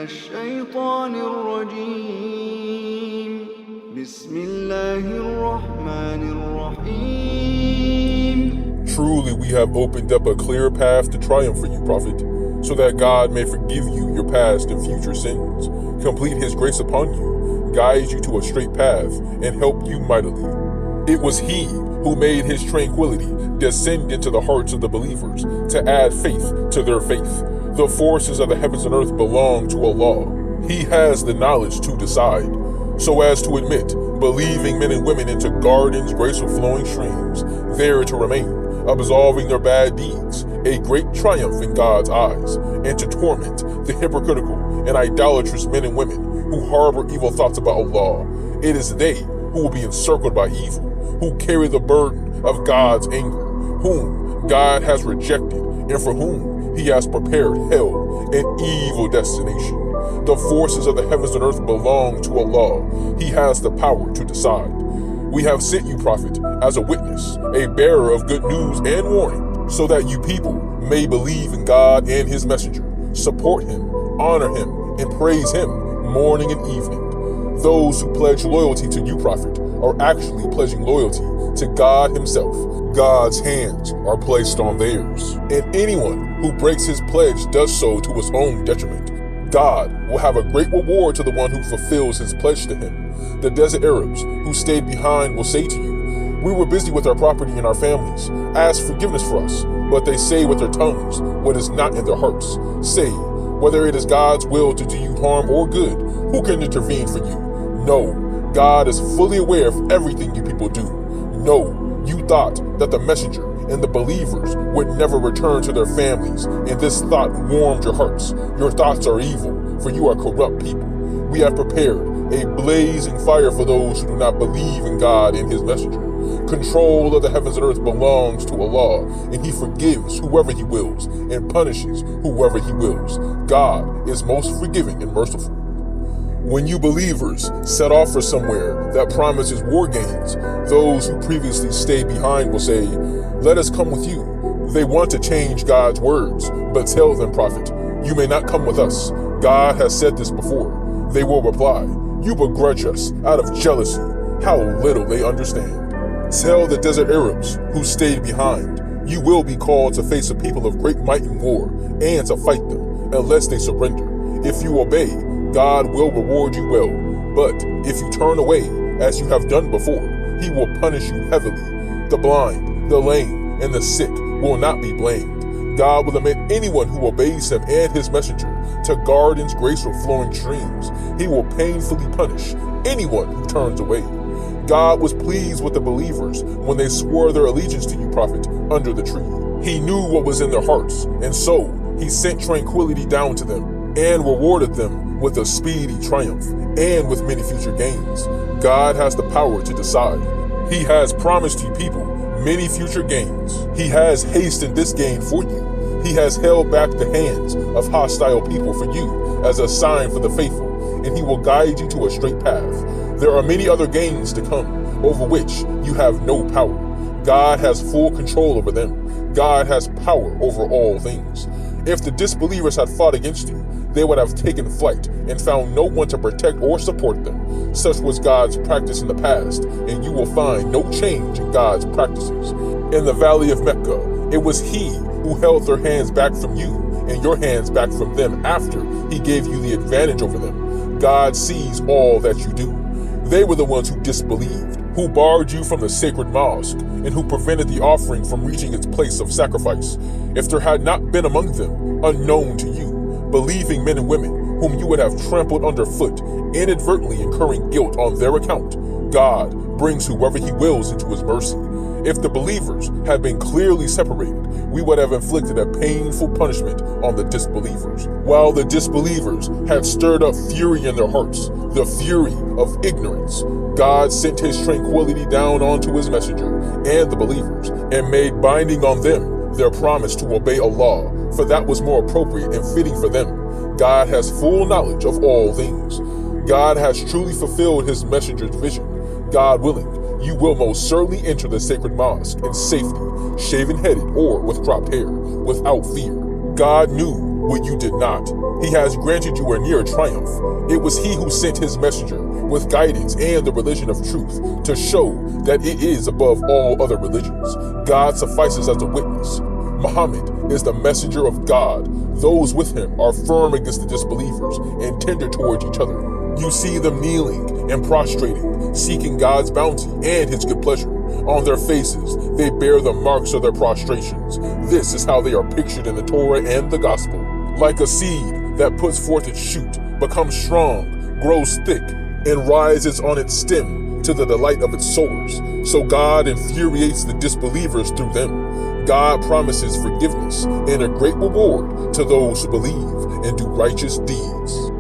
الشيطان الرجيم بسم الله الرحمن الرحيم. Truly we have opened up a clear path to triumph for you, Prophet, so that God may forgive you your past and future sins, complete his grace upon you, guide you to a straight path, and help you mightily. It was he who made his tranquility descend into the hearts of the believers to add faith to their faith. The forces of the heavens and earth belong to Allah. He has the knowledge to decide, so as to admit believing men and women into gardens graced with flowing streams, there to remain, absolving their bad deeds, a great triumph in God's eyes, and to torment the hypocritical and idolatrous men and women who harbor evil thoughts about Allah. It is they who will be encircled by evil, who carry the burden of God's anger, whom God has rejected, and for whom he has prepared hell, an evil destination. The forces of the heavens and earth belong to Allah. He has the power to decide. We have sent you, Prophet, as a witness, a bearer of good news and warning, so that you people may believe in God and his messenger, support him, honor him, and praise him morning and evening. Those who pledge loyalty to you, Prophet, are actually pledging loyalty to God himself. God's hands are placed on theirs, and anyone who breaks his pledge does so to his own detriment. God will have a great reward to the one who fulfills his pledge to him. The desert Arabs who stayed behind will say to you, "We were busy with our property and our families. Ask forgiveness for us." But they say with their tongues what is not in their hearts. Say, whether it is God's will to do you harm or good, who can intervene for you? No, God is fully aware of everything you people do. No, you thought that the messenger and the believers would never return to their families, and this thought warmed your hearts. Your thoughts are evil, for you are corrupt people. We have prepared a blazing fire for those who do not believe in God and his messenger. Control of the heavens and earth belongs to Allah, and he forgives whoever he wills and punishes whoever he wills. God is most forgiving and merciful. When you believers set off for somewhere that promises war gains, those who previously stayed behind will say, "Let us come with you." They want to change God's words, but tell them, Prophet, "You may not come with us. God has said this before." They will reply, "You begrudge us out of jealousy." How little they understand. Tell the desert Arabs who stayed behind, you will be called to face a people of great might in war and to fight them unless they surrender. If you obey, God will reward you well, but if you turn away, as you have done before, he will punish you heavily. The blind, the lame, and the sick will not be blamed. God will admit anyone who obeys him and his messenger to gardens graced with flowing streams. He will painfully punish anyone who turns away. God was pleased with the believers when they swore their allegiance to you, Prophet, under the tree. He knew what was in their hearts, and so he sent tranquility down to them and rewarded them with a speedy triumph and with many future gains. God has the power to decide. He has promised you people many future gains. He has hastened this gain for you. He has held back the hands of hostile people for you as a sign for the faithful, and he will guide you to a straight path. There are many other gains to come over which you have no power. God has full control over them. God has power over all things. If the disbelievers had fought against you, they would have taken flight and found no one to protect or support them. Such was God's practice in the past, and you will find no change in God's practices. In the valley of Mecca, it was he who held their hands back from you and your hands back from them after he gave you the advantage over them. God sees all that you do. They were the ones who disbelieved, who barred you from the sacred mosque, and who prevented the offering from reaching its place of sacrifice. If there had not been among them, unknown to you, believing men and women whom you would have trampled underfoot, inadvertently incurring guilt on their account, God brings whoever he wills into his mercy. If the believers had been clearly separated, we would have inflicted a painful punishment on the disbelievers. While the disbelievers had stirred up fury in their hearts, the fury of ignorance, God sent his tranquility down onto his messenger and the believers, and made binding on them their promise to obey Allah, for that was more appropriate and fitting for them. God has full knowledge of all things. God has truly fulfilled his messenger's vision. God willing, you will most certainly enter the sacred mosque in safety, shaven-headed or with cropped hair, without fear. God knew what you did not. He has granted you a near triumph. It was he who sent his messenger with guidance and the religion of truth to show that it is above all other religions. God suffices as a witness. Muhammad is the messenger of God. Those with him are firm against the disbelievers and tender towards each other. You see them kneeling and prostrating, seeking God's bounty and his good pleasure. On their faces, they bear the marks of their prostrations. This is how they are pictured in the Torah and the Gospel. Like a seed that puts forth its shoot, becomes strong, grows thick, and rises on its stem to the delight of its sowers. So God infuriates the disbelievers through them. God promises forgiveness and a great reward to those who believe and do righteous deeds.